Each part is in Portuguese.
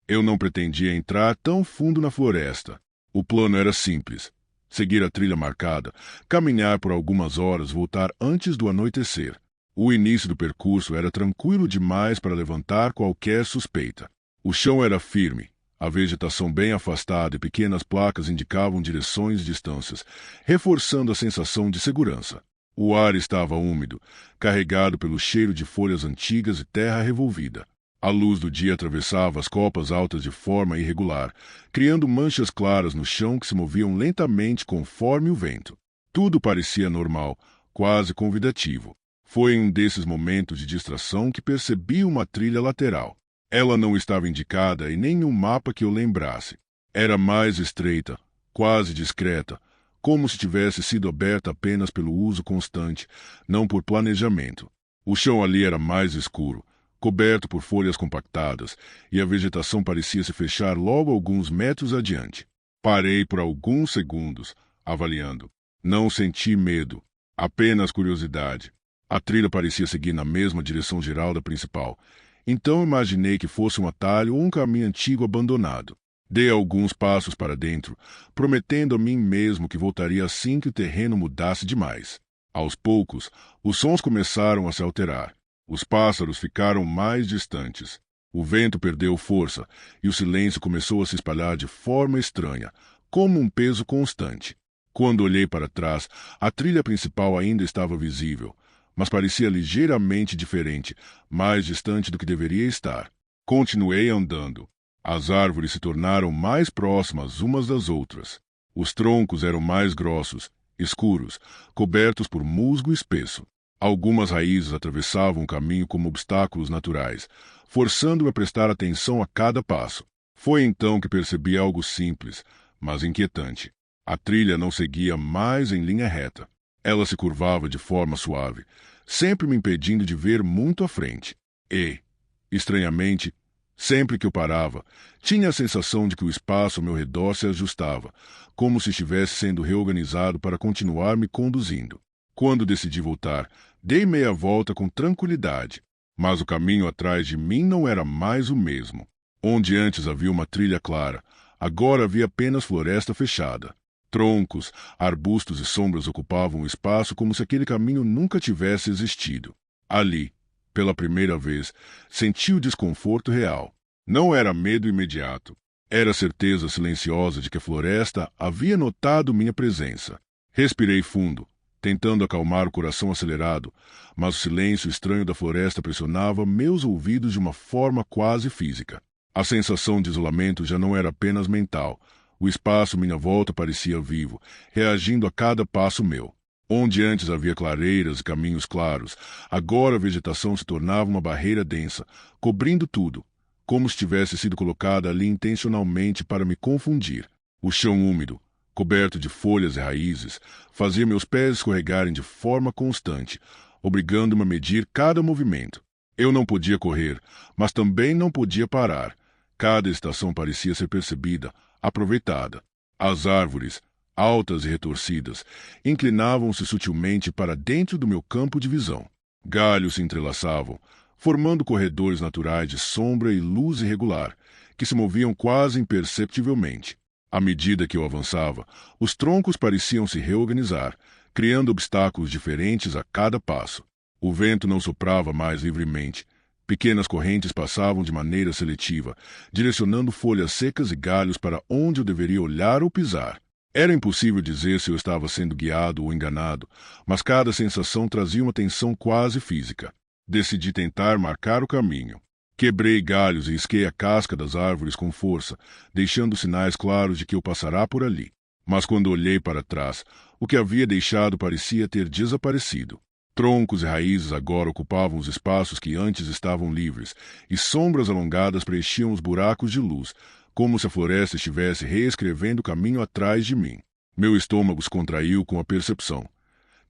Eu não pretendia entrar tão fundo na floresta. O plano era simples: seguir a trilha marcada, caminhar por algumas horas, voltar antes do anoitecer. O início do percurso era tranquilo demais para levantar qualquer suspeita. O chão era firme, a vegetação bem afastada e pequenas placas indicavam direções e distâncias, reforçando a sensação de segurança. O ar estava úmido, carregado pelo cheiro de folhas antigas e terra revolvida. A luz do dia atravessava as copas altas de forma irregular, criando manchas claras no chão que se moviam lentamente conforme o vento. Tudo parecia normal, quase convidativo. Foi em um desses momentos de distração que percebi uma trilha lateral. Ela não estava indicada em nenhum mapa que eu lembrasse. Era mais estreita, quase discreta, como se tivesse sido aberta apenas pelo uso constante, não por planejamento. O chão ali era mais escuro, coberto por folhas compactadas, e a vegetação parecia se fechar logo alguns metros adiante. Parei por alguns segundos, avaliando. Não senti medo, apenas curiosidade. A trilha parecia seguir na mesma direção geral da principal, então imaginei que fosse um atalho ou um caminho antigo abandonado. Dei alguns passos para dentro, prometendo a mim mesmo que voltaria assim que o terreno mudasse demais. Aos poucos, os sons começaram a se alterar. Os pássaros ficaram mais distantes. O vento perdeu força e o silêncio começou a se espalhar de forma estranha, como um peso constante. Quando olhei para trás, a trilha principal ainda estava visível, mas parecia ligeiramente diferente, mais distante do que deveria estar. Continuei andando. As árvores se tornaram mais próximas umas das outras. Os troncos eram mais grossos, escuros, cobertos por musgo espesso. Algumas raízes atravessavam o caminho como obstáculos naturais, forçando-me a prestar atenção a cada passo. Foi então que percebi algo simples, mas inquietante. A trilha não seguia mais em linha reta. Ela se curvava de forma suave, sempre me impedindo de ver muito à frente. E, estranhamente, sempre que eu parava, tinha a sensação de que o espaço ao meu redor se ajustava, como se estivesse sendo reorganizado para continuar me conduzindo. Quando decidi voltar, dei meia volta com tranquilidade, mas o caminho atrás de mim não era mais o mesmo. Onde antes havia uma trilha clara, agora havia apenas floresta fechada. Troncos, arbustos e sombras ocupavam o espaço como se aquele caminho nunca tivesse existido. Ali, pela primeira vez, senti o desconforto real. Não era medo imediato. Era a certeza silenciosa de que a floresta havia notado minha presença. Respirei fundo, tentando acalmar o coração acelerado, mas o silêncio estranho da floresta pressionava meus ouvidos de uma forma quase física. A sensação de isolamento já não era apenas mental. O espaço à minha volta parecia vivo, reagindo a cada passo meu. Onde antes havia clareiras e caminhos claros, agora a vegetação se tornava uma barreira densa, cobrindo tudo, como se tivesse sido colocada ali intencionalmente para me confundir. O chão úmido, coberto de folhas e raízes, fazia meus pés escorregarem de forma constante, obrigando-me a medir cada movimento. Eu não podia correr, mas também não podia parar. Cada estação parecia ser percebida, aproveitada. As árvores, altas e retorcidas, inclinavam-se sutilmente para dentro do meu campo de visão. Galhos se entrelaçavam, formando corredores naturais de sombra e luz irregular, que se moviam quase imperceptivelmente. À medida que eu avançava, os troncos pareciam se reorganizar, criando obstáculos diferentes a cada passo. O vento não soprava mais livremente. Pequenas correntes passavam de maneira seletiva, direcionando folhas secas e galhos para onde eu deveria olhar ou pisar. Era impossível dizer se eu estava sendo guiado ou enganado, mas cada sensação trazia uma tensão quase física. Decidi tentar marcar o caminho. Quebrei galhos e risquei a casca das árvores com força, deixando sinais claros de que eu passará por ali. Mas quando olhei para trás, o que havia deixado parecia ter desaparecido. Troncos e raízes agora ocupavam os espaços que antes estavam livres, e sombras alongadas preenchiam os buracos de luz, como se a floresta estivesse reescrevendo o caminho atrás de mim. Meu estômago se contraiu com a percepção.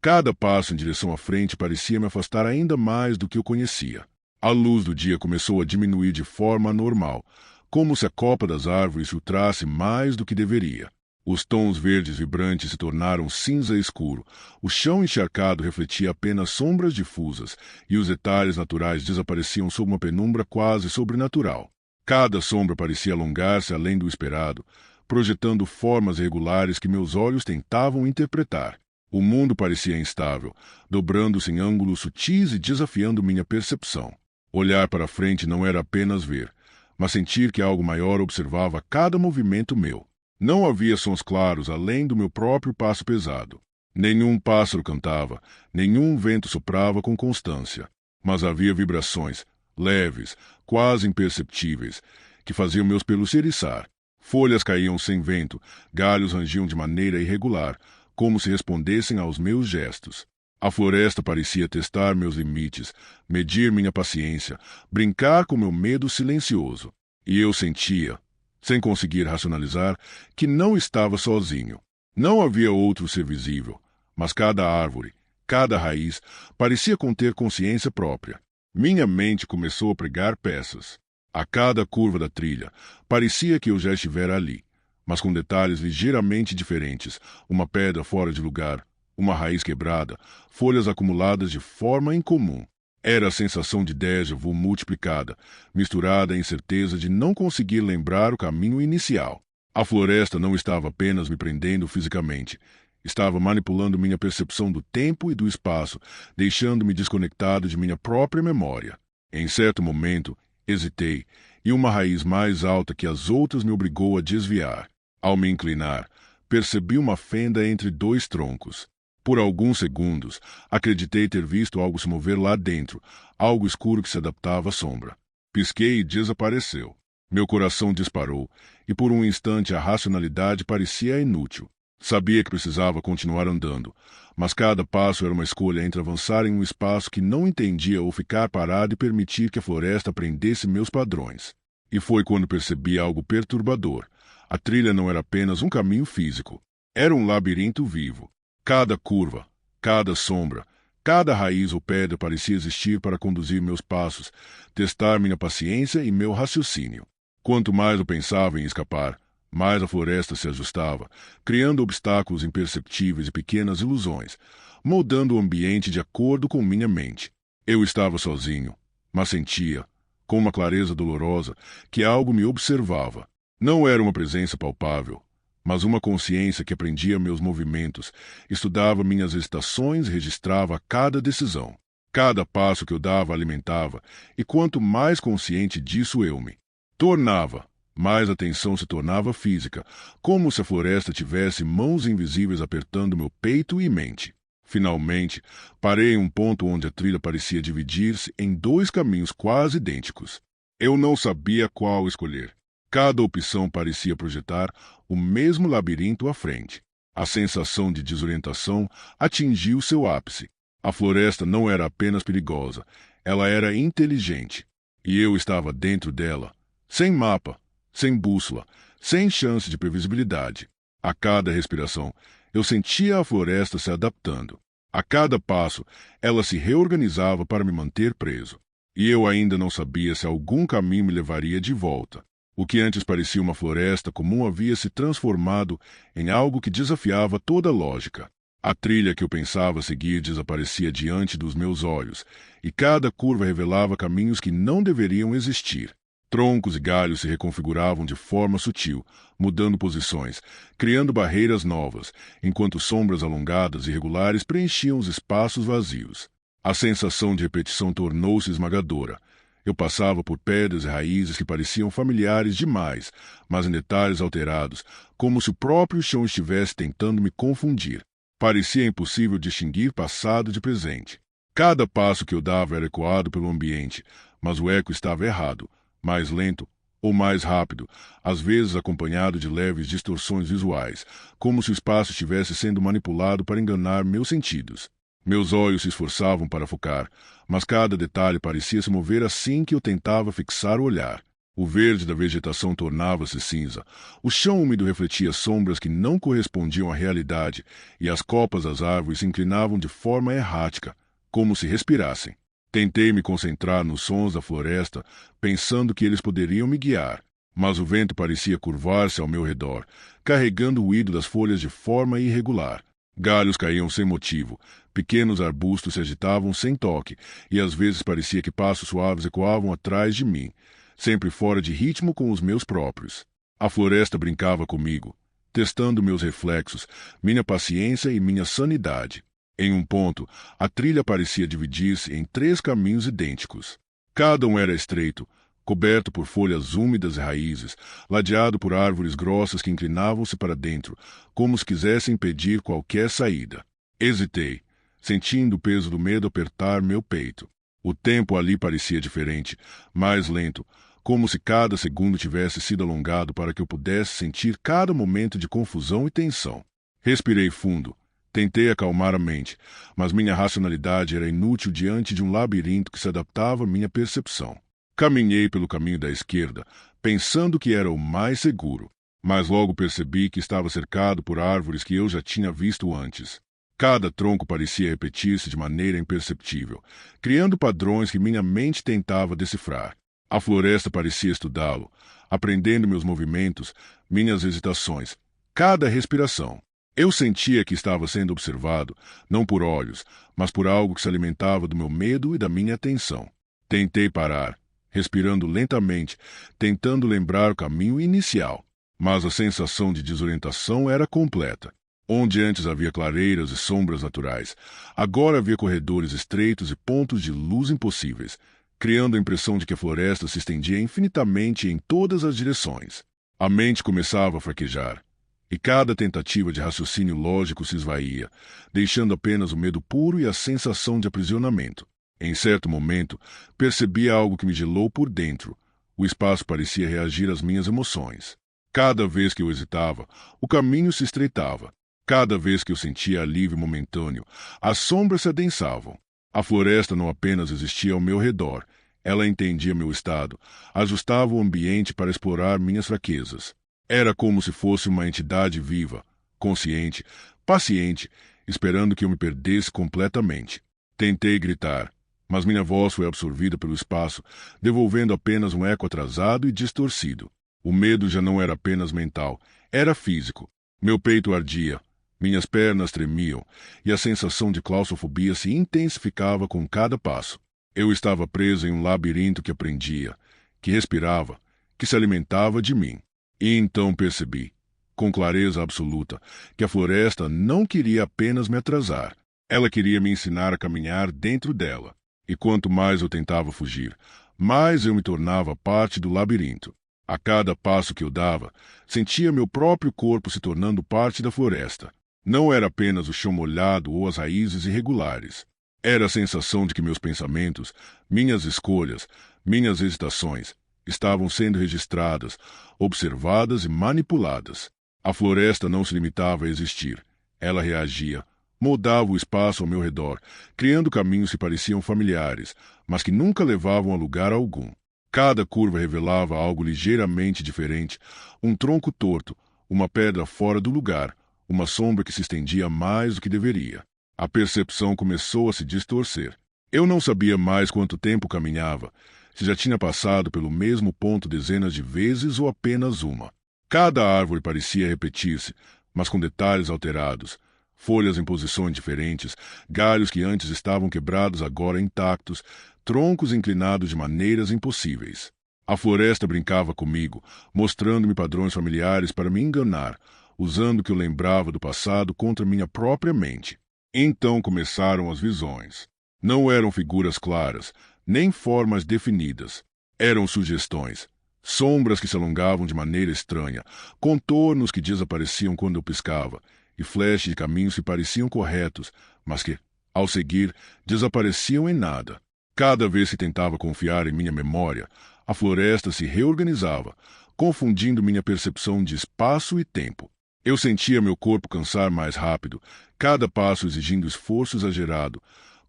Cada passo em direção à frente parecia me afastar ainda mais do que eu conhecia. A luz do dia começou a diminuir de forma anormal, como se a copa das árvores filtrasse mais do que deveria. Os tons verdes vibrantes se tornaram cinza escuro, o chão encharcado refletia apenas sombras difusas, e os detalhes naturais desapareciam sob uma penumbra quase sobrenatural. Cada sombra parecia alongar-se além do esperado, projetando formas irregulares que meus olhos tentavam interpretar. O mundo parecia instável, dobrando-se em ângulos sutis e desafiando minha percepção. Olhar para frente não era apenas ver, mas sentir que algo maior observava cada movimento meu. Não havia sons claros além do meu próprio passo pesado. Nenhum pássaro cantava, nenhum vento soprava com constância. Mas havia vibrações, leves, quase imperceptíveis, que faziam meus pelos se eriçar. Folhas caíam sem vento, galhos rangiam de maneira irregular, como se respondessem aos meus gestos. A floresta parecia testar meus limites, medir minha paciência, brincar com meu medo silencioso. E eu sentia, sem conseguir racionalizar, que não estava sozinho. Não havia outro ser visível, mas cada árvore, cada raiz, parecia conter consciência própria. Minha mente começou a pregar peças. A cada curva da trilha, parecia que eu já estivera ali, mas com detalhes ligeiramente diferentes, uma pedra fora de lugar, uma raiz quebrada, folhas acumuladas de forma incomum. Era a sensação de déjà vu multiplicada, misturada à incerteza de não conseguir lembrar o caminho inicial. A floresta não estava apenas me prendendo fisicamente, estava manipulando minha percepção do tempo e do espaço, deixando-me desconectado de minha própria memória. Em certo momento, hesitei, e uma raiz mais alta que as outras me obrigou a desviar. Ao me inclinar, percebi uma fenda entre dois troncos. Por alguns segundos, acreditei ter visto algo se mover lá dentro, algo escuro que se adaptava à sombra. Pisquei e desapareceu. Meu coração disparou, e por um instante a racionalidade parecia inútil. Sabia que precisava continuar andando, mas cada passo era uma escolha entre avançar em um espaço que não entendia ou ficar parado e permitir que a floresta aprendesse meus padrões. E foi quando percebi algo perturbador. A trilha não era apenas um caminho físico. Era um labirinto vivo. Cada curva, cada sombra, cada raiz ou pedra parecia existir para conduzir meus passos, testar minha paciência e meu raciocínio. Quanto mais eu pensava em escapar, mais a floresta se ajustava, criando obstáculos imperceptíveis e pequenas ilusões, moldando o ambiente de acordo com minha mente. Eu estava sozinho, mas sentia, com uma clareza dolorosa, que algo me observava. Não era uma presença palpável, mas uma consciência que aprendia meus movimentos, estudava minhas estações e registrava cada decisão. Cada passo que eu dava alimentava, e quanto mais consciente disso eu me tornava, mais a tensão se tornava física, como se a floresta tivesse mãos invisíveis apertando meu peito e mente. Finalmente, parei em um ponto onde a trilha parecia dividir-se em dois caminhos quase idênticos. Eu não sabia qual escolher. Cada opção parecia projetar o mesmo labirinto à frente. A sensação de desorientação atingiu seu ápice. A floresta não era apenas perigosa, ela era inteligente. E eu estava dentro dela, sem mapa, sem bússola, sem chance de previsibilidade. A cada respiração, eu sentia a floresta se adaptando. A cada passo, ela se reorganizava para me manter preso. E eu ainda não sabia se algum caminho me levaria de volta. O que antes parecia uma floresta comum havia se transformado em algo que desafiava toda a lógica. A trilha que eu pensava seguir desaparecia diante dos meus olhos, e cada curva revelava caminhos que não deveriam existir. Troncos e galhos se reconfiguravam de forma sutil, mudando posições, criando barreiras novas, enquanto sombras alongadas e regulares preenchiam os espaços vazios. A sensação de repetição tornou-se esmagadora. Eu passava por pedras e raízes que pareciam familiares demais, mas em detalhes alterados, como se o próprio chão estivesse tentando me confundir. Parecia impossível distinguir passado de presente. Cada passo que eu dava era ecoado pelo ambiente, mas o eco estava errado, mais lento ou mais rápido, às vezes acompanhado de leves distorções visuais, como se o espaço estivesse sendo manipulado para enganar meus sentidos. Meus olhos se esforçavam para focar, mas cada detalhe parecia se mover assim que eu tentava fixar o olhar. O verde da vegetação tornava-se cinza, o chão úmido refletia sombras que não correspondiam à realidade, e as copas das árvores se inclinavam de forma errática, como se respirassem. Tentei me concentrar nos sons da floresta, pensando que eles poderiam me guiar, mas o vento parecia curvar-se ao meu redor, carregando o ruído das folhas de forma irregular. Galhos caíam sem motivo, pequenos arbustos se agitavam sem toque, e às vezes parecia que passos suaves ecoavam atrás de mim, sempre fora de ritmo com os meus próprios. A floresta brincava comigo, testando meus reflexos, minha paciência e minha sanidade. Em um ponto, a trilha parecia dividir-se em 3 caminhos idênticos. Cada um era estreito, coberto por folhas úmidas e raízes, ladeado por árvores grossas que inclinavam-se para dentro, como se quisessem impedir qualquer saída. Hesitei, sentindo o peso do medo apertar meu peito. O tempo ali parecia diferente, mais lento, como se cada segundo tivesse sido alongado para que eu pudesse sentir cada momento de confusão e tensão. Respirei fundo. Tentei acalmar a mente, mas minha racionalidade era inútil diante de um labirinto que se adaptava à minha percepção. Caminhei pelo caminho da esquerda, pensando que era o mais seguro, mas logo percebi que estava cercado por árvores que eu já tinha visto antes. Cada tronco parecia repetir-se de maneira imperceptível, criando padrões que minha mente tentava decifrar. A floresta parecia estudá-lo, aprendendo meus movimentos, minhas hesitações, cada respiração. Eu sentia que estava sendo observado, não por olhos, mas por algo que se alimentava do meu medo e da minha atenção. Tentei parar, respirando lentamente, tentando lembrar o caminho inicial, mas a sensação de desorientação era completa. Onde antes havia clareiras e sombras naturais, agora havia corredores estreitos e pontos de luz impossíveis, criando a impressão de que a floresta se estendia infinitamente em todas as direções. A mente começava a fraquejar, e cada tentativa de raciocínio lógico se esvaía, deixando apenas o medo puro e a sensação de aprisionamento. Em certo momento, percebi algo que me gelou por dentro. O espaço parecia reagir às minhas emoções. Cada vez que eu hesitava, o caminho se estreitava. Cada vez que eu sentia alívio momentâneo, as sombras se adensavam. A floresta não apenas existia ao meu redor, ela entendia meu estado, ajustava o ambiente para explorar minhas fraquezas. Era como se fosse uma entidade viva, consciente, paciente, esperando que eu me perdesse completamente. Tentei gritar, mas minha voz foi absorvida pelo espaço, devolvendo apenas um eco atrasado e distorcido. O medo já não era apenas mental, era físico. Meu peito ardia, minhas pernas tremiam, e a sensação de claustrofobia se intensificava com cada passo. Eu estava preso em um labirinto que aprendia, que respirava, que se alimentava de mim. E então percebi, com clareza absoluta, que a floresta não queria apenas me atrasar. Ela queria me ensinar a caminhar dentro dela. E quanto mais eu tentava fugir, mais eu me tornava parte do labirinto. A cada passo que eu dava, sentia meu próprio corpo se tornando parte da floresta. Não era apenas o chão molhado ou as raízes irregulares. Era a sensação de que meus pensamentos, minhas escolhas, minhas hesitações, estavam sendo registradas, observadas e manipuladas. A floresta não se limitava a existir. Ela reagia, moldava o espaço ao meu redor, criando caminhos que pareciam familiares, mas que nunca levavam a lugar algum. Cada curva revelava algo ligeiramente diferente, um tronco torto, uma pedra fora do lugar, uma sombra que se estendia mais do que deveria. A percepção começou a se distorcer. Eu não sabia mais quanto tempo caminhava, se já tinha passado pelo mesmo ponto dezenas de vezes ou apenas uma. Cada árvore parecia repetir-se, mas com detalhes alterados. Folhas em posições diferentes, galhos que antes estavam quebrados agora intactos, troncos inclinados de maneiras impossíveis. A floresta brincava comigo, mostrando-me padrões familiares para me enganar, usando o que eu lembrava do passado contra minha própria mente. Então começaram as visões. Não eram figuras claras, nem formas definidas. Eram sugestões, sombras que se alongavam de maneira estranha, contornos que desapareciam quando eu piscava, e flashes de caminhos que pareciam corretos, mas que, ao seguir, desapareciam em nada. Cada vez que tentava confiar em minha memória, a floresta se reorganizava, confundindo minha percepção de espaço e tempo. Eu sentia meu corpo cansar mais rápido, cada passo exigindo esforço exagerado,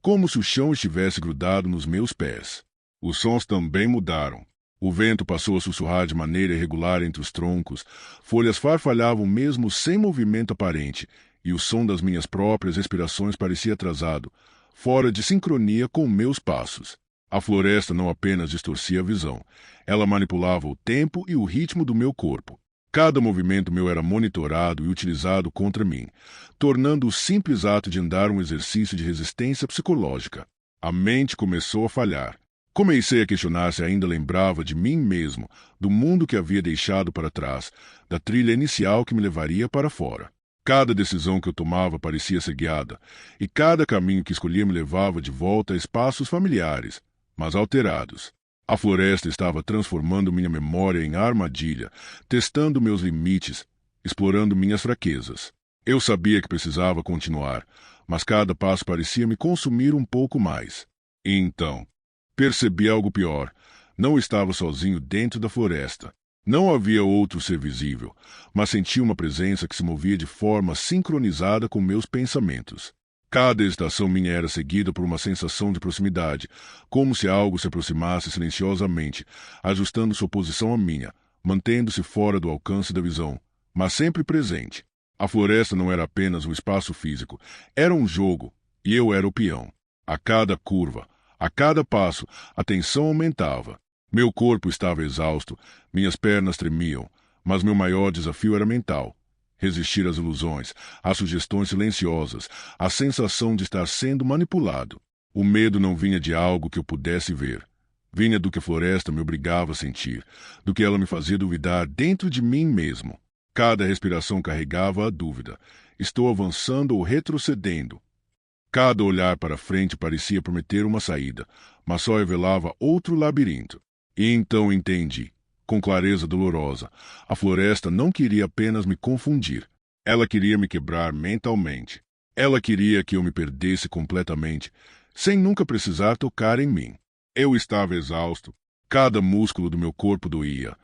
como se o chão estivesse grudado nos meus pés. Os sons também mudaram. O vento passou a sussurrar de maneira irregular entre os troncos, folhas farfalhavam mesmo sem movimento aparente, e o som das minhas próprias respirações parecia atrasado, fora de sincronia com meus passos. A floresta não apenas distorcia a visão, ela manipulava o tempo e o ritmo do meu corpo. Cada movimento meu era monitorado e utilizado contra mim, tornando o simples ato de andar um exercício de resistência psicológica. A mente começou a falhar. Comecei a questionar se ainda lembrava de mim mesmo, do mundo que havia deixado para trás, da trilha inicial que me levaria para fora. Cada decisão que eu tomava parecia ser guiada, e cada caminho que escolhia me levava de volta a espaços familiares, mas alterados. A floresta estava transformando minha memória em armadilha, testando meus limites, explorando minhas fraquezas. Eu sabia que precisava continuar, mas cada passo parecia me consumir um pouco mais. E então, percebi algo pior. Não estava sozinho dentro da floresta. Não havia outro ser visível, mas sentia uma presença que se movia de forma sincronizada com meus pensamentos. Cada hesitação minha era seguida por uma sensação de proximidade, como se algo se aproximasse silenciosamente, ajustando sua posição à minha, mantendo-se fora do alcance da visão, mas sempre presente. A floresta não era apenas um espaço físico, era um jogo, e eu era o peão. A cada curva, a cada passo, a tensão aumentava. Meu corpo estava exausto, minhas pernas tremiam, mas meu maior desafio era mental. Resistir às ilusões, às sugestões silenciosas, à sensação de estar sendo manipulado. O medo não vinha de algo que eu pudesse ver. Vinha do que a floresta me obrigava a sentir, do que ela me fazia duvidar dentro de mim mesmo. Cada respiração carregava a dúvida. Estou avançando ou retrocedendo? Cada olhar para frente parecia prometer uma saída, mas só revelava outro labirinto. E então entendi, com clareza dolorosa, a floresta não queria apenas me confundir. Ela queria me quebrar mentalmente. Ela queria que eu me perdesse completamente, sem nunca precisar tocar em mim. Eu estava exausto. Cada músculo do meu corpo doía.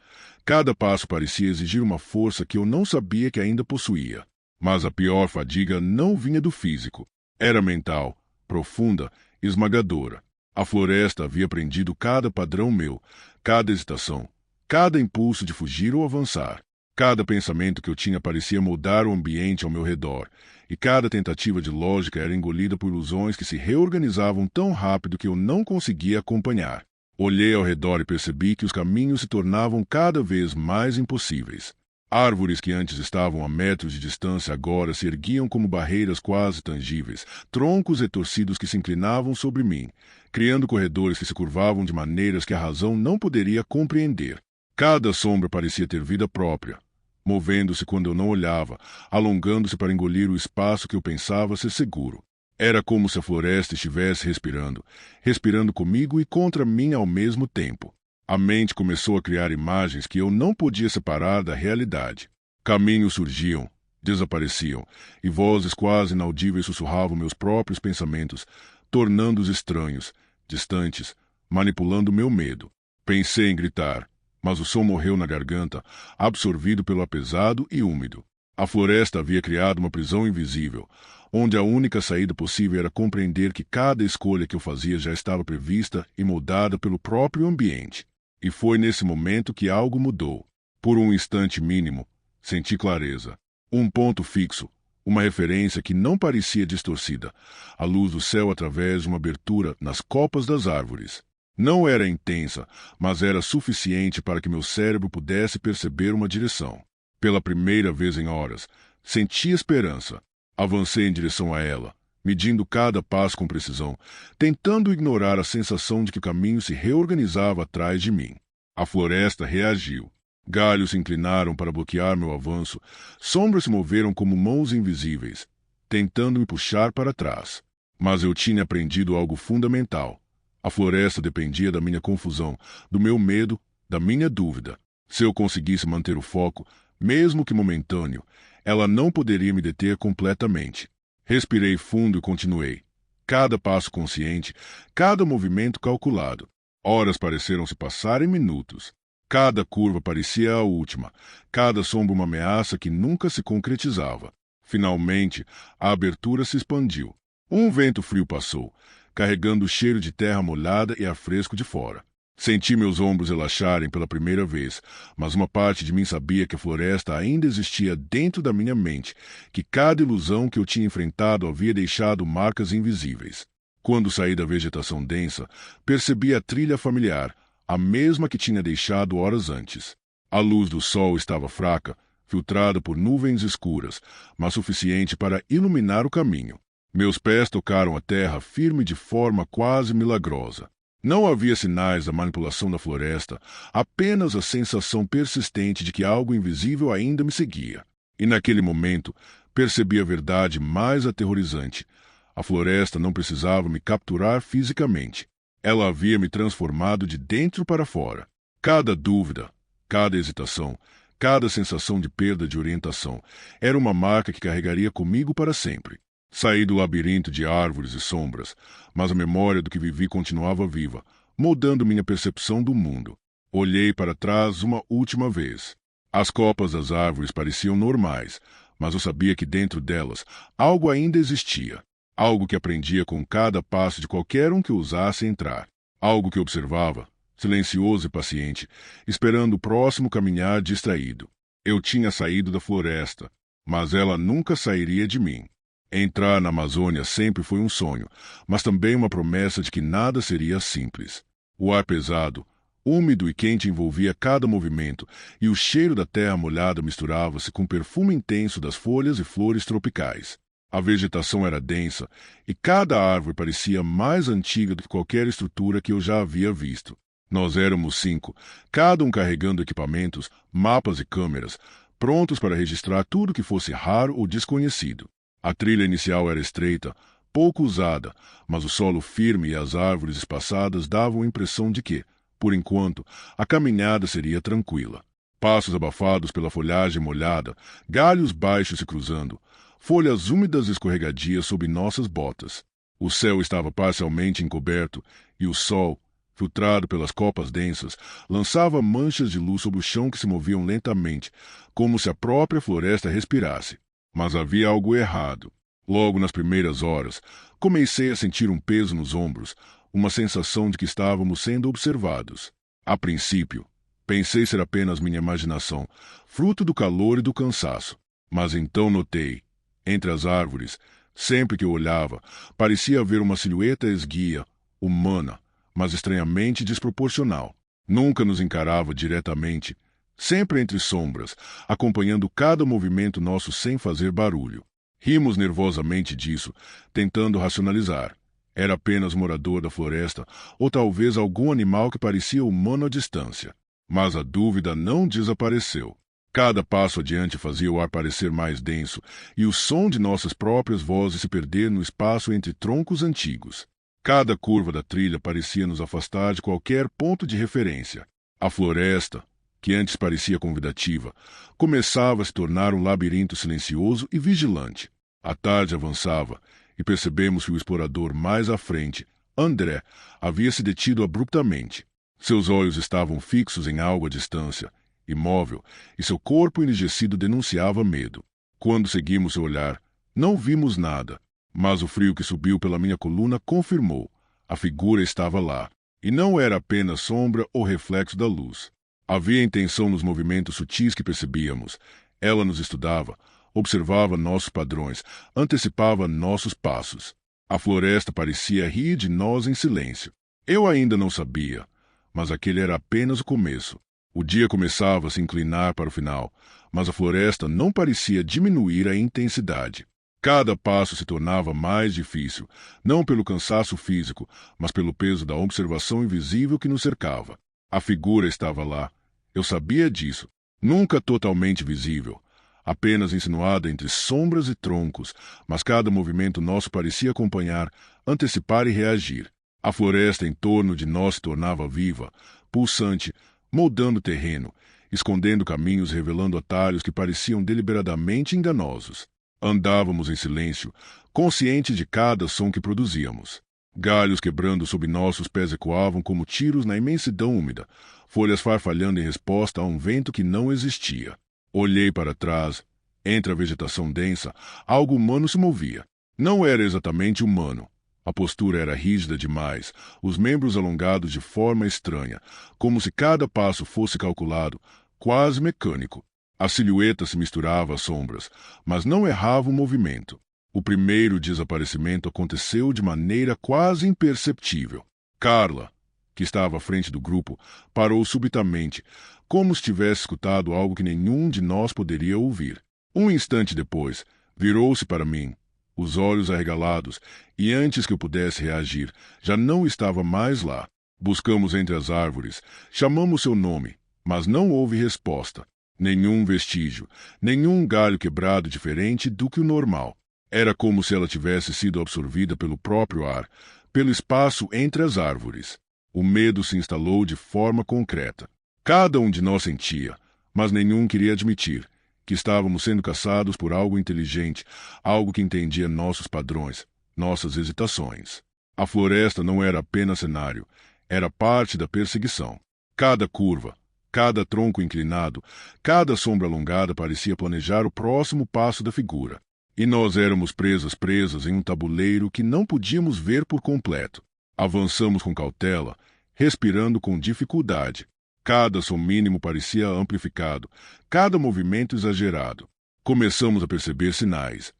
Cada passo parecia exigir uma força que eu não sabia que ainda possuía. Mas a pior fadiga não vinha do físico. Era mental, profunda, esmagadora. A floresta havia prendido cada padrão meu, cada hesitação, cada impulso de fugir ou avançar. Cada pensamento que eu tinha parecia moldar o ambiente ao meu redor, e cada tentativa de lógica era engolida por ilusões que se reorganizavam tão rápido que eu não conseguia acompanhar. Olhei ao redor e percebi que os caminhos se tornavam cada vez mais impossíveis. Árvores que antes estavam a metros de distância agora se erguiam como barreiras quase tangíveis, troncos retorcidos que se inclinavam sobre mim, criando corredores que se curvavam de maneiras que a razão não poderia compreender. Cada sombra parecia ter vida própria, movendo-se quando eu não olhava, alongando-se para engolir o espaço que eu pensava ser seguro. Era como se a floresta estivesse respirando comigo e contra mim ao mesmo tempo. A mente começou a criar imagens que eu não podia separar da realidade. Caminhos surgiam, desapareciam, e vozes quase inaudíveis sussurravam meus próprios pensamentos, tornando-os estranhos, distantes, manipulando meu medo. Pensei em gritar, mas o som morreu na garganta, absorvido pelo apesado e úmido. A floresta havia criado uma prisão invisível, onde a única saída possível era compreender que cada escolha que eu fazia já estava prevista e moldada pelo próprio ambiente. E foi nesse momento que algo mudou. Por um instante mínimo, senti clareza. Um ponto fixo, uma referência que não parecia distorcida, a luz do céu através de uma abertura nas copas das árvores. Não era intensa, mas era suficiente para que meu cérebro pudesse perceber uma direção. Pela primeira vez em horas, senti esperança. Avancei em direção a ela, medindo cada passo com precisão, tentando ignorar a sensação de que o caminho se reorganizava atrás de mim. A floresta reagiu. Galhos se inclinaram para bloquear meu avanço, sombras se moveram como mãos invisíveis, tentando me puxar para trás. Mas eu tinha aprendido algo fundamental. A floresta dependia da minha confusão, do meu medo, da minha dúvida. Se eu conseguisse manter o foco, mesmo que momentâneo, ela não poderia me deter completamente. Respirei fundo e continuei. Cada passo consciente, cada movimento calculado. Horas pareceram se passar em minutos. Cada curva parecia a última, cada sombra uma ameaça que nunca se concretizava. Finalmente, a abertura se expandiu. Um vento frio passou, carregando o cheiro de terra molhada e ar fresco de fora. Senti meus ombros relaxarem pela primeira vez, mas uma parte de mim sabia que a floresta ainda existia dentro da minha mente, que cada ilusão que eu tinha enfrentado havia deixado marcas invisíveis. Quando saí da vegetação densa, percebi a trilha familiar, a mesma que tinha deixado horas antes. A luz do sol estava fraca, filtrada por nuvens escuras, mas suficiente para iluminar o caminho. Meus pés tocaram a terra firme de forma quase milagrosa. Não havia sinais da manipulação da floresta, apenas a sensação persistente de que algo invisível ainda me seguia. E naquele momento, percebi a verdade mais aterrorizante. A floresta não precisava me capturar fisicamente. Ela havia me transformado de dentro para fora. Cada dúvida, cada hesitação, cada sensação de perda de orientação era uma marca que carregaria comigo para sempre. Saí do labirinto de árvores e sombras, mas a memória do que vivi continuava viva, moldando minha percepção do mundo. Olhei para trás uma última vez. As copas das árvores pareciam normais, mas eu sabia que dentro delas algo ainda existia. Algo que aprendia com cada passo de qualquer um que ousasse entrar. Algo que observava, silencioso e paciente, esperando o próximo caminhar distraído. Eu tinha saído da floresta, mas ela nunca sairia de mim. Entrar na Amazônia sempre foi um sonho, mas também uma promessa de que nada seria simples. O ar pesado, úmido e quente envolvia cada movimento, e o cheiro da terra molhada misturava-se com o perfume intenso das folhas e flores tropicais. A vegetação era densa, e cada árvore parecia mais antiga do que qualquer estrutura que eu já havia visto. Nós éramos 5, cada um carregando equipamentos, mapas e câmeras, prontos para registrar tudo que fosse raro ou desconhecido. A trilha inicial era estreita, pouco usada, mas o solo firme e as árvores espaçadas davam a impressão de que, por enquanto, a caminhada seria tranquila. Passos abafados pela folhagem molhada, galhos baixos se cruzando, folhas úmidas escorregadias sob nossas botas. O céu estava parcialmente encoberto e o sol, filtrado pelas copas densas, lançava manchas de luz sobre o chão que se moviam lentamente, como se a própria floresta respirasse. Mas havia algo errado. Logo nas primeiras horas, comecei a sentir um peso nos ombros, uma sensação de que estávamos sendo observados. A princípio, pensei ser apenas minha imaginação, fruto do calor e do cansaço. Mas então notei, entre as árvores, sempre que eu olhava, parecia haver uma silhueta esguia, humana, mas estranhamente desproporcional. Nunca nos encarava diretamente, sempre entre sombras, acompanhando cada movimento nosso sem fazer barulho. Rimos nervosamente disso, tentando racionalizar. Era apenas morador da floresta, ou talvez algum animal que parecia humano à distância. Mas a dúvida não desapareceu. Cada passo adiante fazia o ar parecer mais denso, e o som de nossas próprias vozes se perder no espaço entre troncos antigos. Cada curva da trilha parecia nos afastar de qualquer ponto de referência. A floresta, que antes parecia convidativa, começava a se tornar um labirinto silencioso e vigilante. A tarde avançava, e percebemos que o explorador mais à frente, André, havia se detido abruptamente. Seus olhos estavam fixos em algo à distância, imóvel, e seu corpo enrijecido denunciava medo. Quando seguimos seu olhar, não vimos nada, mas o frio que subiu pela minha coluna confirmou. A figura estava lá, e não era apenas sombra ou reflexo da luz. Havia intenção nos movimentos sutis que percebíamos. Ela nos estudava, observava nossos padrões, antecipava nossos passos. A floresta parecia rir de nós em silêncio. Eu ainda não sabia, mas aquele era apenas o começo. O dia começava a se inclinar para o final, mas a floresta não parecia diminuir a intensidade. Cada passo se tornava mais difícil, não pelo cansaço físico, mas pelo peso da observação invisível que nos cercava. A figura estava lá. Eu sabia disso. Nunca totalmente visível. Apenas insinuada entre sombras e troncos, mas cada movimento nosso parecia acompanhar, antecipar e reagir. A floresta em torno de nós se tornava viva, pulsante, moldando o terreno, escondendo caminhos e revelando atalhos que pareciam deliberadamente enganosos. Andávamos em silêncio, conscientes de cada som que produzíamos. Galhos quebrando sob nossos pés ecoavam como tiros na imensidão úmida, folhas farfalhando em resposta a um vento que não existia. Olhei para trás. Entre a vegetação densa, algo humano se movia. Não era exatamente humano. A postura era rígida demais, os membros alongados de forma estranha, como se cada passo fosse calculado, quase mecânico. A silhueta se misturava às sombras, mas não errava o movimento. O primeiro desaparecimento aconteceu de maneira quase imperceptível. Carla, que estava à frente do grupo, parou subitamente, como se tivesse escutado algo que nenhum de nós poderia ouvir. Um instante depois, virou-se para mim, os olhos arregalados, e antes que eu pudesse reagir, já não estava mais lá. Buscamos entre as árvores, chamamos seu nome, mas não houve resposta. Nenhum vestígio, nenhum galho quebrado diferente do que o normal. Era como se ela tivesse sido absorvida pelo próprio ar, pelo espaço entre as árvores. O medo se instalou de forma concreta. Cada um de nós sentia, mas nenhum queria admitir, que estávamos sendo caçados por algo inteligente, algo que entendia nossos padrões, nossas hesitações. A floresta não era apenas cenário, era parte da perseguição. Cada curva, cada tronco inclinado, cada sombra alongada parecia planejar o próximo passo da figura. E nós éramos presas em um tabuleiro que não podíamos ver por completo. Avançamos com cautela, respirando com dificuldade. Cada som mínimo parecia amplificado, cada movimento exagerado. Começamos a perceber sinais.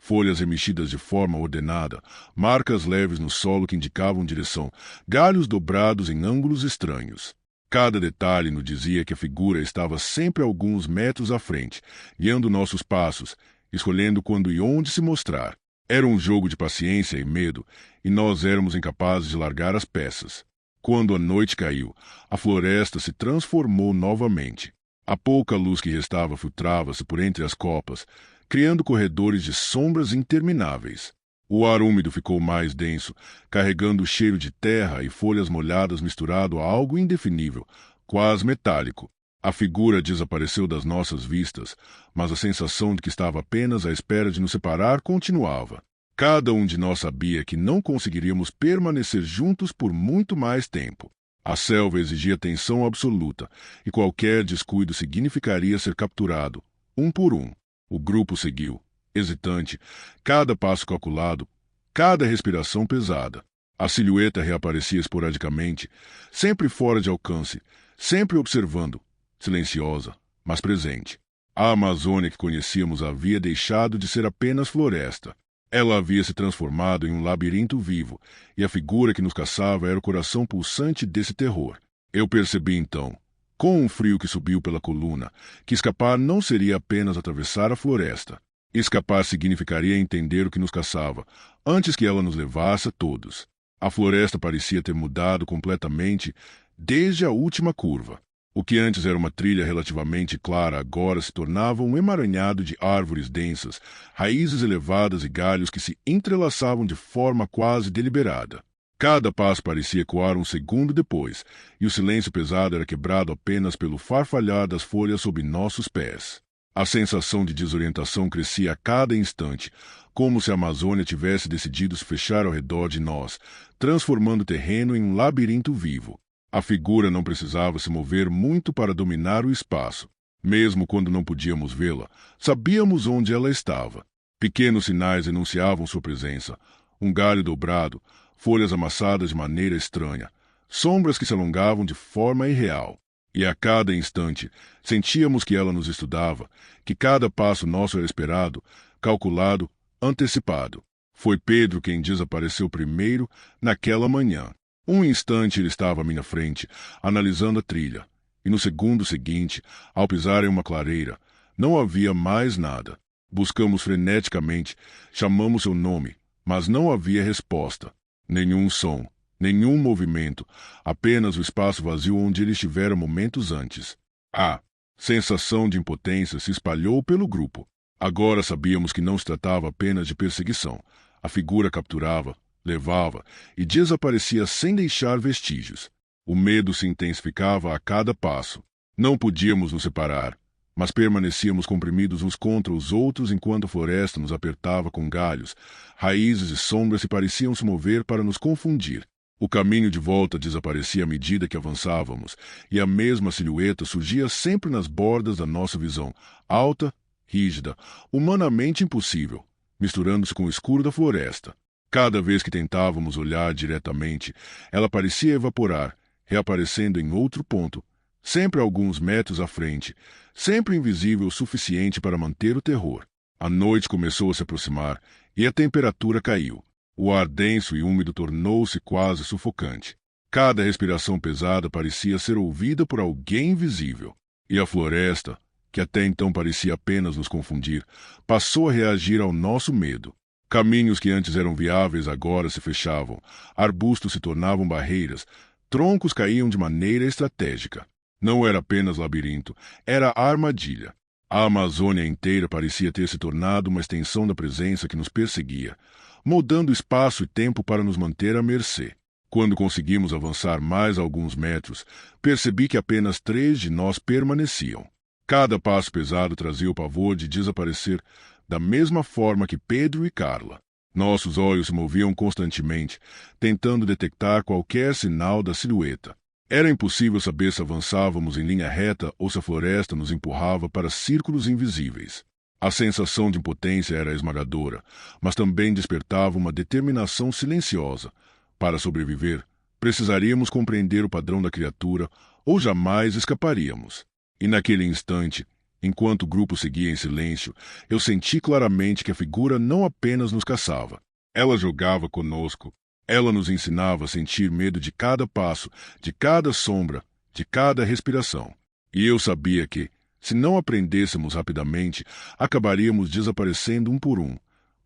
Folhas remexidas de forma ordenada, marcas leves no solo que indicavam direção, galhos dobrados em ângulos estranhos. Cada detalhe nos dizia que a figura estava sempre alguns metros à frente, guiando nossos passos, escolhendo quando e onde se mostrar. Era um jogo de paciência e medo, e nós éramos incapazes de largar as peças. Quando a noite caiu, a floresta se transformou novamente. A pouca luz que restava filtrava-se por entre as copas, criando corredores de sombras intermináveis. O ar úmido ficou mais denso, carregando o cheiro de terra e folhas molhadas misturado a algo indefinível, quase metálico. A figura desapareceu das nossas vistas, mas a sensação de que estava apenas à espera de nos separar continuava. Cada um de nós sabia que não conseguiríamos permanecer juntos por muito mais tempo. A selva exigia tensão absoluta, e qualquer descuido significaria ser capturado, um por um. O grupo seguiu, hesitante, cada passo calculado, cada respiração pesada. A silhueta reaparecia esporadicamente, sempre fora de alcance, sempre observando, silenciosa, mas presente. A Amazônia que conhecíamos havia deixado de ser apenas floresta. Ela havia se transformado em um labirinto vivo, e a figura que nos caçava era o coração pulsante desse terror. Eu percebi então, com um frio que subiu pela coluna, que escapar não seria apenas atravessar a floresta. Escapar significaria entender o que nos caçava, antes que ela nos levasse a todos. A floresta parecia ter mudado completamente desde a última curva. O que antes era uma trilha relativamente clara agora se tornava um emaranhado de árvores densas, raízes elevadas e galhos que se entrelaçavam de forma quase deliberada. Cada passo parecia ecoar um segundo depois, e o silêncio pesado era quebrado apenas pelo farfalhar das folhas sob nossos pés. A sensação de desorientação crescia a cada instante, como se a Amazônia tivesse decidido se fechar ao redor de nós, transformando o terreno em um labirinto vivo. A figura não precisava se mover muito para dominar o espaço. Mesmo quando não podíamos vê-la, sabíamos onde ela estava. Pequenos sinais enunciavam sua presença. Um galho dobrado, folhas amassadas de maneira estranha, sombras que se alongavam de forma irreal. E a cada instante, sentíamos que ela nos estudava, que cada passo nosso era esperado, calculado, antecipado. Foi Pedro quem desapareceu primeiro naquela manhã. Um instante ele estava à minha frente, analisando a trilha, e no segundo seguinte, ao pisar em uma clareira, não havia mais nada. Buscamos freneticamente, chamamos seu nome, mas não havia resposta. Nenhum som, nenhum movimento, apenas o espaço vazio onde ele estivera momentos antes. A sensação de impotência se espalhou pelo grupo. Agora sabíamos que não se tratava apenas de perseguição. A figura capturava, levava e desaparecia sem deixar vestígios. O medo se intensificava a cada passo. Não podíamos nos separar, mas permanecíamos comprimidos uns contra os outros enquanto a floresta nos apertava com galhos, raízes e sombras que pareciam se mover para nos confundir. O caminho de volta desaparecia à medida que avançávamos, e a mesma silhueta surgia sempre nas bordas da nossa visão, alta, rígida, humanamente impossível, misturando-se com o escuro da floresta. Cada vez que tentávamos olhar diretamente, ela parecia evaporar, reaparecendo em outro ponto, sempre alguns metros à frente, sempre invisível o suficiente para manter o terror. A noite começou a se aproximar e a temperatura caiu. O ar denso e úmido tornou-se quase sufocante. Cada respiração pesada parecia ser ouvida por alguém invisível. E a floresta, que até então parecia apenas nos confundir, passou a reagir ao nosso medo. Caminhos que antes eram viáveis agora se fechavam, arbustos se tornavam barreiras, Troncos caíam de maneira estratégica. Não era apenas labirinto, era armadilha. A Amazônia inteira parecia ter se tornado uma extensão da presença que nos perseguia, moldando espaço e tempo para nos manter à mercê. Quando conseguimos avançar mais alguns metros, percebi que apenas 3 de nós permaneciam. Cada passo pesado trazia o pavor de desaparecer, da mesma forma que Pedro e Carla. Nossos olhos se moviam constantemente, tentando detectar qualquer sinal da silhueta. Era impossível saber se avançávamos em linha reta ou se a floresta nos empurrava para círculos invisíveis. A sensação de impotência era esmagadora, mas também despertava uma determinação silenciosa. Para sobreviver, precisaríamos compreender o padrão da criatura ou jamais escaparíamos. E naquele instante, enquanto o grupo seguia em silêncio, eu senti claramente que a figura não apenas nos caçava. Ela jogava conosco. Ela nos ensinava a sentir medo de cada passo, de cada sombra, de cada respiração. E eu sabia que, se não aprendêssemos rapidamente, acabaríamos desaparecendo um por um,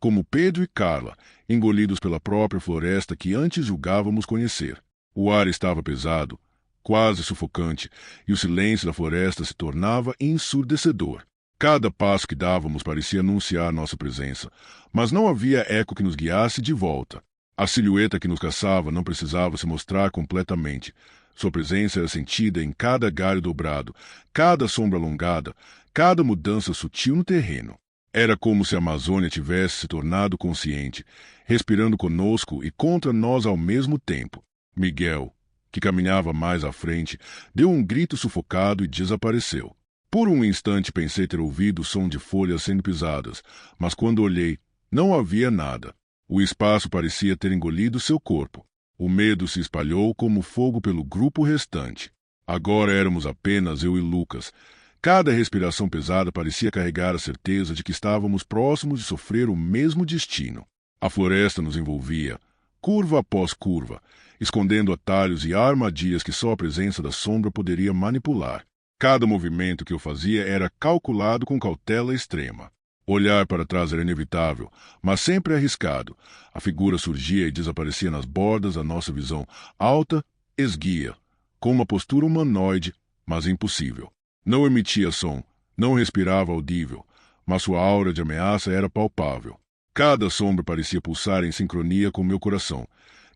como Pedro e Carla, engolidos pela própria floresta que antes julgávamos conhecer. O ar estava pesado, quase sufocante, e o silêncio da floresta se tornava ensurdecedor. Cada passo que dávamos parecia anunciar nossa presença, mas não havia eco que nos guiasse de volta. A silhueta que nos caçava não precisava se mostrar completamente. Sua presença era sentida em cada galho dobrado, cada sombra alongada, cada mudança sutil no terreno. Era como se a Amazônia tivesse se tornado consciente, respirando conosco e contra nós ao mesmo tempo. Miguel, que caminhava mais à frente, deu um grito sufocado e desapareceu. Por um instante pensei ter ouvido o som de folhas sendo pisadas, mas quando olhei, não havia nada. O espaço parecia ter engolido seu corpo. O medo se espalhou como fogo pelo grupo restante. Agora éramos apenas eu e Lucas. Cada respiração pesada parecia carregar a certeza de que estávamos próximos de sofrer o mesmo destino. A floresta nos envolvia, curva após curva, escondendo atalhos e armadilhas que só a presença da sombra poderia manipular. Cada movimento que eu fazia era calculado com cautela extrema. Olhar para trás era inevitável, mas sempre arriscado. A figura surgia e desaparecia nas bordas da nossa visão, alta, esguia, com uma postura humanoide, mas impossível. Não emitia som, não respirava audível, mas sua aura de ameaça era palpável. Cada sombra parecia pulsar em sincronia com meu coração.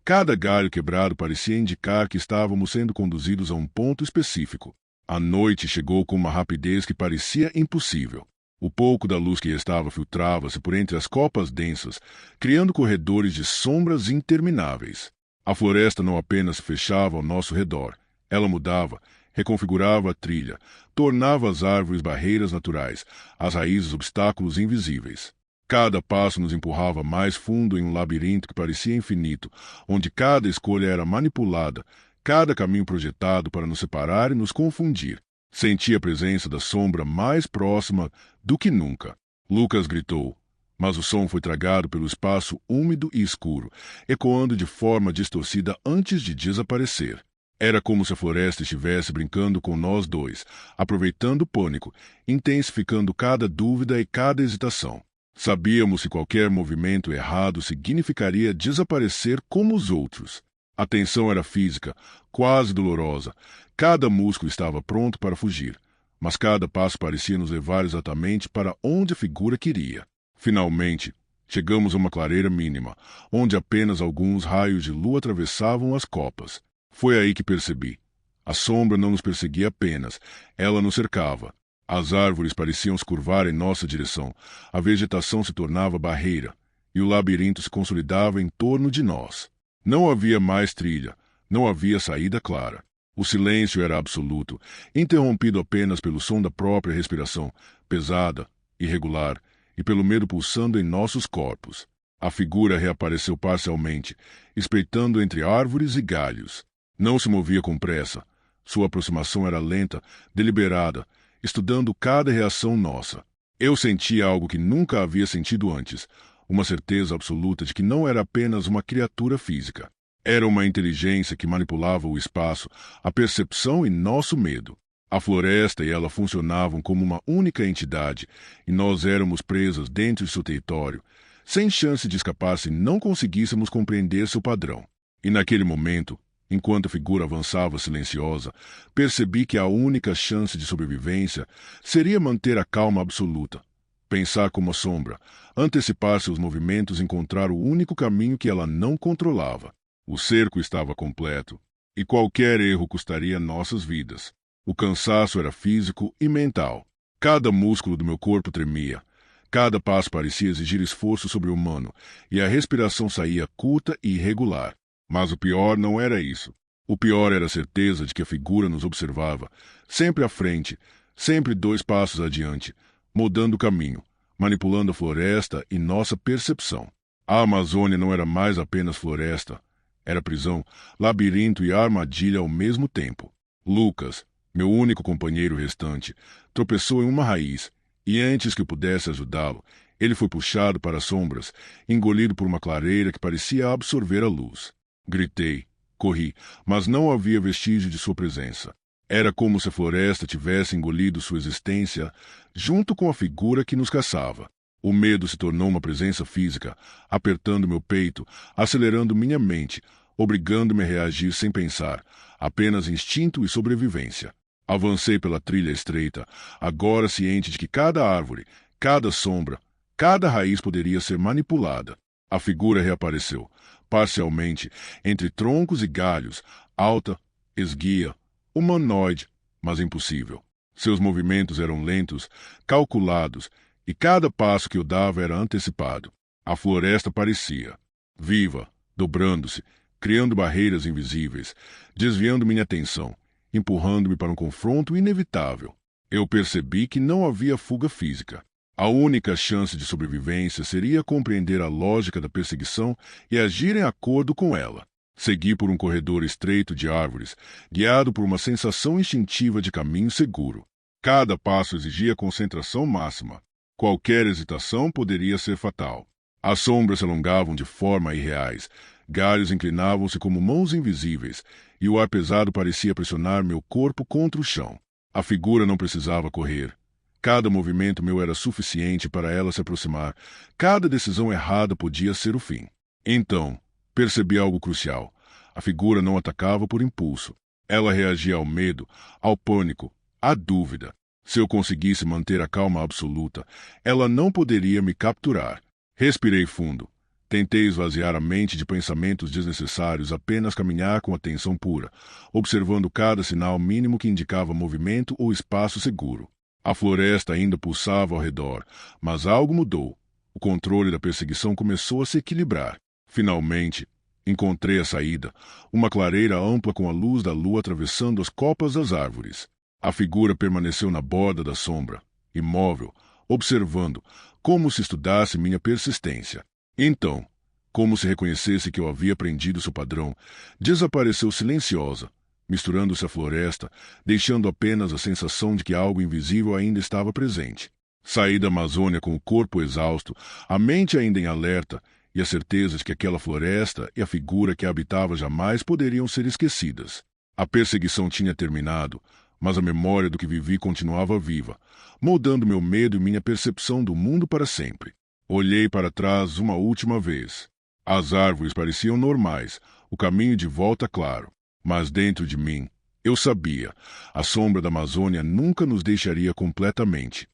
Cada galho quebrado parecia indicar que estávamos sendo conduzidos a um ponto específico. A noite chegou com uma rapidez que parecia impossível. O pouco da luz que restava filtrava-se por entre as copas densas, criando corredores de sombras intermináveis. A floresta não apenas se fechava ao nosso redor, ela mudava, reconfigurava a trilha, tornava as árvores barreiras naturais, as raízes obstáculos invisíveis. Cada passo nos empurrava mais fundo em um labirinto que parecia infinito, onde cada escolha era manipulada, cada caminho projetado para nos separar e nos confundir. Senti a presença da sombra mais próxima do que nunca. Lucas gritou, mas o som foi tragado pelo espaço úmido e escuro, ecoando de forma distorcida antes de desaparecer. Era como se a floresta estivesse brincando com nós dois, aproveitando o pânico, intensificando cada dúvida e cada hesitação. Sabíamos que qualquer movimento errado significaria desaparecer como os outros. A tensão era física, quase dolorosa. Cada músculo estava pronto para fugir, mas cada passo parecia nos levar exatamente para onde a figura queria. Finalmente, chegamos a uma clareira mínima, onde apenas alguns raios de lua atravessavam as copas. Foi aí que percebi. A sombra não nos perseguia apenas, ela nos cercava. As árvores pareciam se curvar em nossa direção, a vegetação se tornava barreira, e o labirinto se consolidava em torno de nós. Não havia mais trilha, não havia saída clara. O silêncio era absoluto, interrompido apenas pelo som da própria respiração, pesada, irregular, e pelo medo pulsando em nossos corpos. A figura reapareceu parcialmente, espreitando entre árvores e galhos. Não se movia com pressa. Sua aproximação era lenta, deliberada, estudando cada reação nossa. Eu sentia algo que nunca havia sentido antes, uma certeza absoluta de que não era apenas uma criatura física. Era uma inteligência que manipulava o espaço, a percepção e nosso medo. A floresta e ela funcionavam como uma única entidade, e nós éramos presas dentro de seu território, sem chance de escapar se não conseguíssemos compreender seu padrão. E naquele momento, Enquanto a figura avançava silenciosa, percebi que a única chance de sobrevivência seria manter a calma absoluta. Pensar como a sombra, antecipar seus movimentos e encontrar o único caminho que ela não controlava. O cerco estava completo, e qualquer erro custaria nossas vidas. O cansaço era físico e mental. Cada músculo do meu corpo tremia. Cada passo parecia exigir esforço sobre-humano, e a respiração saía curta e irregular. Mas o pior não era isso. O pior era a certeza de que a figura nos observava, sempre à frente, sempre 2 passos adiante, mudando o caminho, manipulando a floresta e nossa percepção. A Amazônia não era mais apenas floresta. Era prisão, labirinto e armadilha ao mesmo tempo. Lucas, meu único companheiro restante, tropeçou em uma raiz, e antes que eu pudesse ajudá-lo, ele foi puxado para as sombras, engolido por uma clareira que parecia absorver a luz. Gritei, corri, mas não havia vestígio de sua presença. Era como se a floresta tivesse engolido sua existência junto com a figura que nos caçava. O medo se tornou uma presença física, apertando meu peito, acelerando minha mente, obrigando-me a reagir sem pensar, apenas instinto e sobrevivência. Avancei pela trilha estreita, agora ciente de que cada árvore, cada sombra, cada raiz poderia ser manipulada. A figura reapareceu, parcialmente, entre troncos e galhos, alta, esguia, humanoide, mas impossível. Seus movimentos eram lentos, calculados, e cada passo que eu dava era antecipado. A floresta parecia viva, dobrando-se, criando barreiras invisíveis, desviando minha atenção, empurrando-me para um confronto inevitável. Eu percebi que não havia fuga física. A única chance de sobrevivência seria compreender a lógica da perseguição e agir em acordo com ela. Segui por um corredor estreito de árvores, guiado por uma sensação instintiva de caminho seguro. Cada passo exigia concentração máxima. Qualquer hesitação poderia ser fatal. As sombras se alongavam de forma irreais, galhos inclinavam-se como mãos invisíveis, e o ar pesado parecia pressionar meu corpo contra o chão. A figura não precisava correr. Cada movimento meu era suficiente para ela se aproximar. Cada decisão errada podia ser o fim. Então, percebi algo crucial. A figura não atacava por impulso. Ela reagia ao medo, ao pânico, à dúvida. Se eu conseguisse manter a calma absoluta, ela não poderia me capturar. Respirei fundo. Tentei esvaziar a mente de pensamentos desnecessários, apenas caminhar com atenção pura, observando cada sinal mínimo que indicava movimento ou espaço seguro. A floresta ainda pulsava ao redor, mas algo mudou. O controle da perseguição começou a se equilibrar. Finalmente, encontrei a saída, uma clareira ampla com a luz da lua atravessando as copas das árvores. A figura permaneceu na borda da sombra, imóvel, observando, como se estudasse minha persistência. Então, como se reconhecesse que eu havia aprendido seu padrão, desapareceu silenciosa, misturando-se à floresta, deixando apenas a sensação de que algo invisível ainda estava presente. Saí da Amazônia com o corpo exausto, a mente ainda em alerta, e a certeza de que aquela floresta e a figura que a habitava jamais poderiam ser esquecidas. A perseguição tinha terminado, mas a memória do que vivi continuava viva, moldando meu medo e minha percepção do mundo para sempre. Olhei para trás uma última vez. As árvores pareciam normais, o caminho de volta claro. Mas dentro de mim, eu sabia, a sombra da Amazônia nunca nos deixaria completamente.